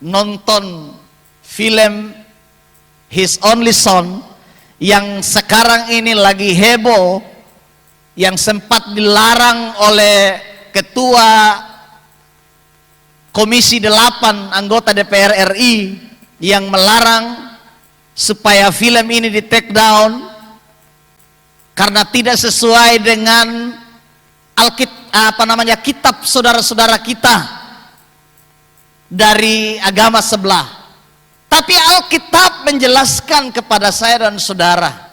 nonton film His Only Son yang sekarang ini lagi heboh, yang sempat dilarang oleh Ketua Komisi 8 anggota DPR RI yang melarang supaya film ini di take down karena tidak sesuai dengan kitab saudara-saudara kita dari agama sebelah. Tapi Alkitab menjelaskan kepada saya dan saudara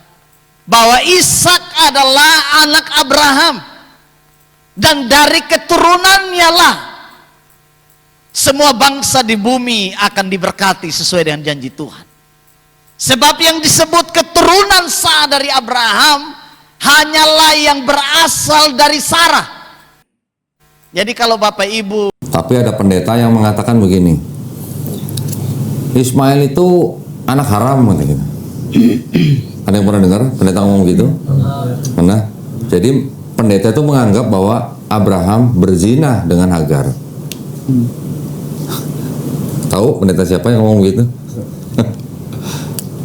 bahwa Ishak adalah anak Abraham, dan dari keturunannya lah semua bangsa di bumi akan diberkati sesuai dengan janji Tuhan. Sebab yang disebut keturunan sah dari Abraham hanyalah yang berasal dari Sarah. Jadi kalau Bapak Ibu, tapi ada pendeta yang mengatakan begini, Ismail itu anak haram gitu. Ada yang pernah dengar pendeta ngomong gitu? Pernah? Jadi pendeta itu menganggap bahwa Abraham berzina dengan Hagar. Tahu pendeta siapa yang ngomong gitu?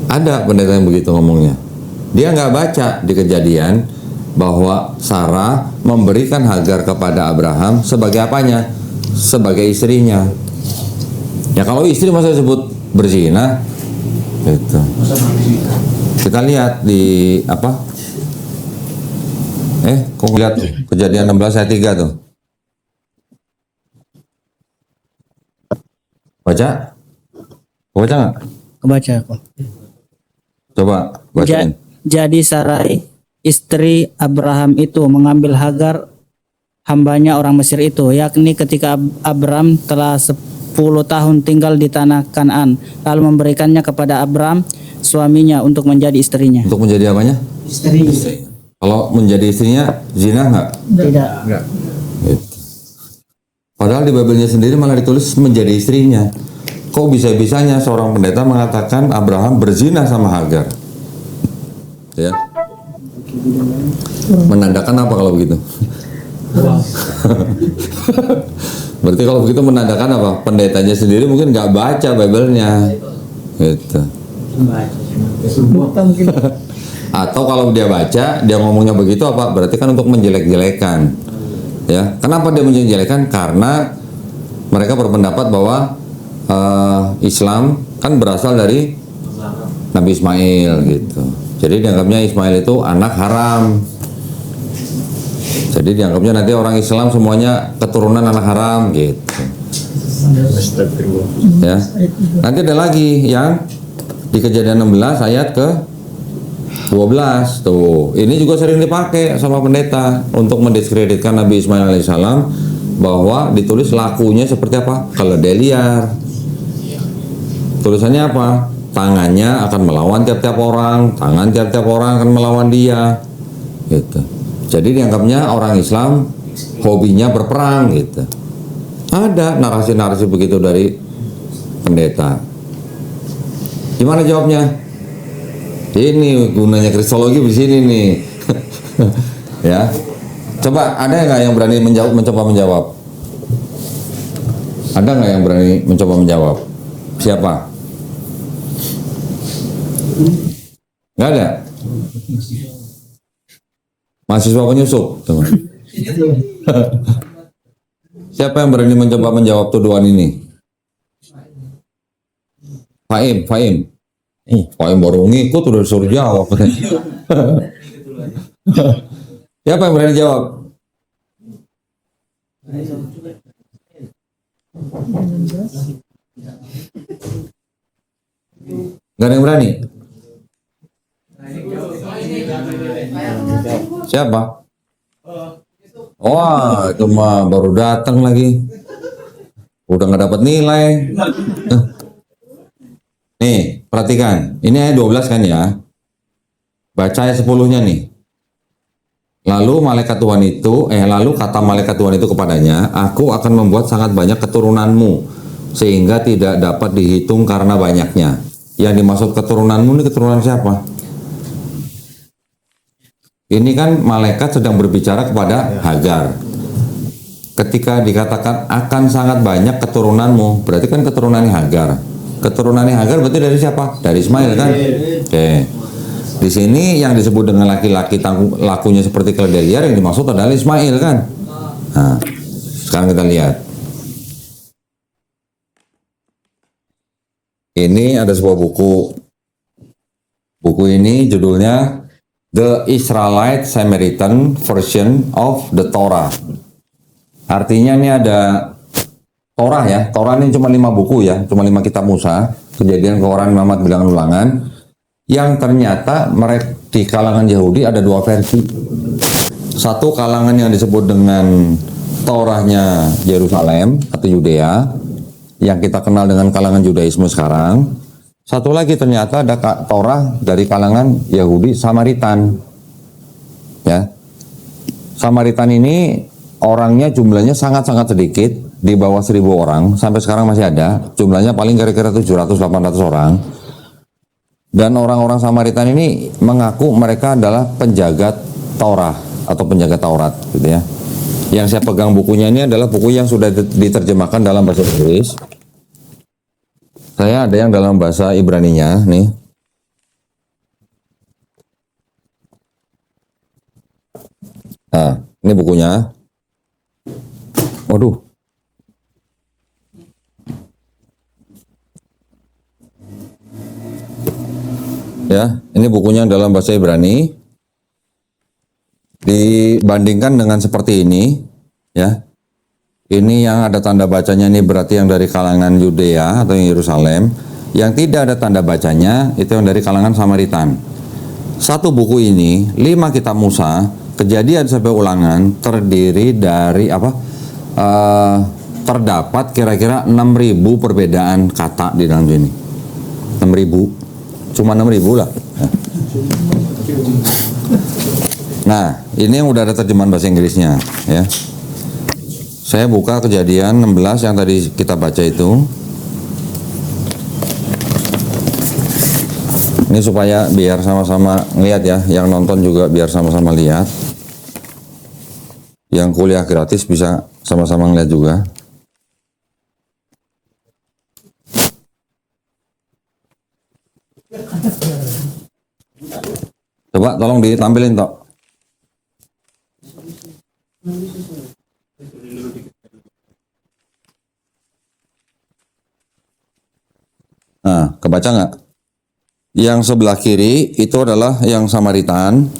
Ada pendeta yang begitu ngomongnya. Dia nggak baca di Kejadian bahwa Sarah memberikan Hagar kepada Abraham sebagai apanya? Sebagai istrinya. Ya kalau istri masa disebut berzina? Gitu. Kita lihat di apa? Kok lihat Kejadian 16 ayat 3 tuh. Baca? Baca nggak? Kebaca aku. Coba bacain. Jadi Sarai, istri Abraham itu mengambil Hagar, hambanya orang Mesir itu, yakni ketika Abram telah 10 tahun tinggal di tanah Kanaan, lalu memberikannya kepada Abram, suaminya, untuk menjadi istrinya. Untuk menjadi apanya? Istri. Kalau menjadi istrinya, zina nggak? Tidak. Gitu. Padahal di Babelnya sendiri malah ditulis menjadi istrinya. Kok bisa-bisanya seorang pendeta mengatakan Abraham berzina sama Hagar? Ya. Menandakan apa kalau begitu? Berarti kalau begitu menandakan apa? Pendetanya sendiri mungkin nggak baca Babelnya. Gitu. Atau kalau dia baca, dia ngomongnya begitu apa? Berarti kan untuk menjelek-jelekan. Ya, kenapa dia menjelek-jelekan? Karena mereka berpendapat bahwa Islam kan berasal dari Nabi Ismail gitu. Jadi dianggapnya Ismail itu anak haram. Jadi dianggapnya nanti orang Islam semuanya keturunan anak haram gitu. Ya. Nanti ada lagi yang di Kejadian 16 ayat ke 12 tuh. Ini juga sering dipakai sama pendeta untuk mendiskreditkan Nabi Ismail alaihissalam, bahwa ditulis lakunya seperti apa? Keledai liar. Tulisannya apa? Tangannya akan melawan tiap-tiap orang, tangan tiap-tiap orang akan melawan dia. Gitu. Jadi dianggapnya orang Islam hobinya berperang gitu. Ada narasi-narasi begitu dari pendeta. Gimana jawabnya? Ini gunanya kristologi di sini nih. Ya. Coba ada nggak yang berani mencoba menjawab? Ada nggak yang berani mencoba menjawab? Siapa? Nggak ada. Mahasiswa penyusup, teman. Siapa yang berani mencoba menjawab tuduhan ini? Faim. Faim baru ngikut udah disuruh jawab. Siapa yang berani jawab? Gak ada yang berani? Siapa? Wah, itu mah baru datang lagi. Udah nggak dapat nilai. Nih, perhatikan. Ini ayat 12 kan ya. Baca ayat 10-nya nih. Lalu kata malaikat Tuhan itu kepadanya, aku akan membuat sangat banyak keturunanmu, sehingga tidak dapat dihitung karena banyaknya. Yang dimaksud keturunanmu ini keturunan siapa? Ini kan malaikat sedang berbicara kepada Hagar. ketika dikatakan akan sangat banyak keturunanmu, berarti kan keturunannya Hagar. Keturunannya Hagar berarti dari siapa? Dari Ismail kan? Oke. Di sini yang disebut dengan laki-laki lakunya seperti keledai liar yang dimaksud adalah Ismail kan? Nah, sekarang kita lihat. Ini ada sebuah buku. Buku ini judulnya The Israelite Samaritan Version of the Torah. Artinya ini ada Torah ya. Torah ini cuma 5 buku ya, cuma 5 kitab Musa, Kejadian, Keluaran, Imamat, Bilangan, Ulangan. Yang ternyata mereka di kalangan Yahudi ada 2 versi. Satu kalangan yang disebut dengan Torahnya Yerusalem atau Yudea, yang kita kenal dengan kalangan Judaisme sekarang. Satu lagi ternyata ada Torah dari kalangan Yahudi Samaritan. Ya. Samaritan ini orangnya jumlahnya sangat-sangat sedikit, di bawah 1000 orang, sampai sekarang masih ada. Jumlahnya paling kira-kira 700-800 orang. Dan orang-orang Samaritan ini mengaku mereka adalah penjaga Torah atau penjaga Taurat gitu ya. Yang saya pegang bukunya ini adalah buku yang sudah diterjemahkan dalam bahasa Inggris. Saya ada yang dalam bahasa Ibraninya nih. Nah, ini bukunya. Waduh. Ya, ini bukunya dalam bahasa Ibrani. Dibandingkan dengan seperti ini, ya. Ini yang ada tanda bacanya ini berarti yang dari kalangan Yudea atau Yerusalem. Yang tidak ada tanda bacanya itu yang dari kalangan Samaritan. Satu buku ini, 5 kitab Musa, Kejadian sampai Ulangan, terdiri dari terdapat kira-kira 6.000 perbedaan kata di dalam sini. 6.000, cuma 6.000 lah. Nah, ini yang udah ada terjemahan bahasa Inggrisnya, ya. Saya buka Kejadian 16 yang tadi kita baca itu. Ini supaya biar sama-sama ngeliat ya, yang nonton juga biar sama-sama lihat. Yang kuliah gratis bisa sama-sama ngeliat juga. Coba tolong ditampilin Tok. Nah, kebaca nggak? Yang sebelah kiri itu adalah yang Samaritan,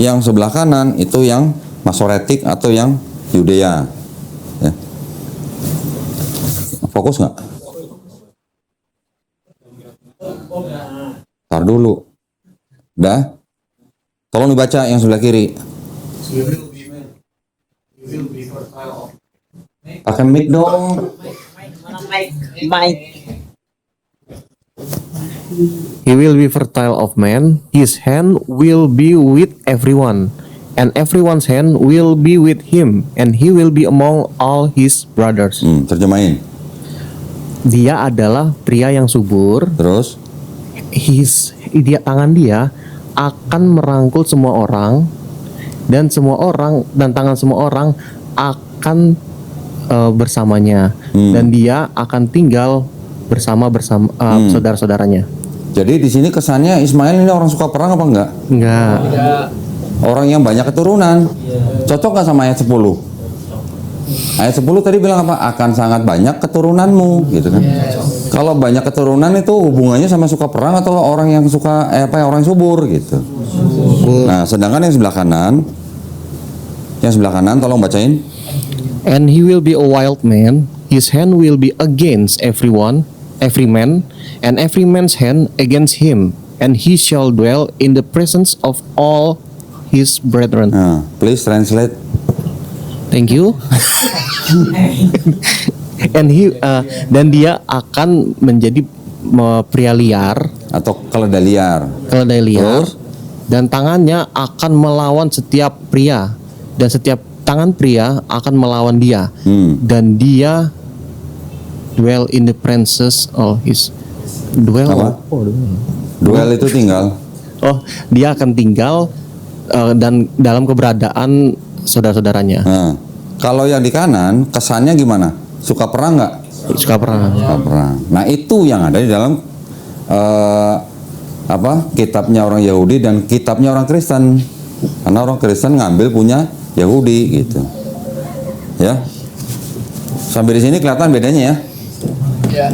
yang sebelah kanan itu yang Masoretik atau yang Yudea. Ya. Fokus nggak? Tar dulu. Udah? Tolong dibaca yang sebelah kiri. Pakai mic dong. He will be fertile of man, his hand will be with everyone, and everyone's hand will be with him, and he will be among all his brothers. Terjemahin. Dia adalah pria yang subur. Terus? Tangan dia akan merangkul semua orang, dan tangan semua orang akan bersamanya, dan dia akan tinggal bersama saudara-saudaranya. Jadi di sini kesannya Ismail ini orang suka perang apa enggak? Enggak. Orang yang banyak keturunan. Cocok nggak sama ayat 10? Ayat 10 tadi bilang apa? Akan sangat banyak keturunanmu, gitu kan? Kalau banyak keturunan itu hubungannya sama suka perang atau orang yang suka orang yang subur gitu. Nah, sedangkan yang sebelah kanan tolong bacain. And he will be a wild man, his hand will be against every man, and every man's hand against him, and he shall dwell in the presence of all his brethren. Please translate. Thank you. And dan dia akan menjadi pria liar atau keledai liar. Terus? Dan tangannya akan melawan setiap pria, dan setiap tangan pria akan melawan dia, dan dia dwell in the presence of his Duel itu tinggal. Dia akan tinggal dan dalam keberadaan saudara-saudaranya. Kalau yang di kanan kesannya gimana? Suka perang nggak? Suka perang. Suka perang. Nah itu yang ada di dalam kitabnya orang Yahudi dan kitabnya orang Kristen. Karena orang Kristen ngambil punya Yahudi gitu. Ya. Sampai di sini kelihatan bedanya ya? Ya.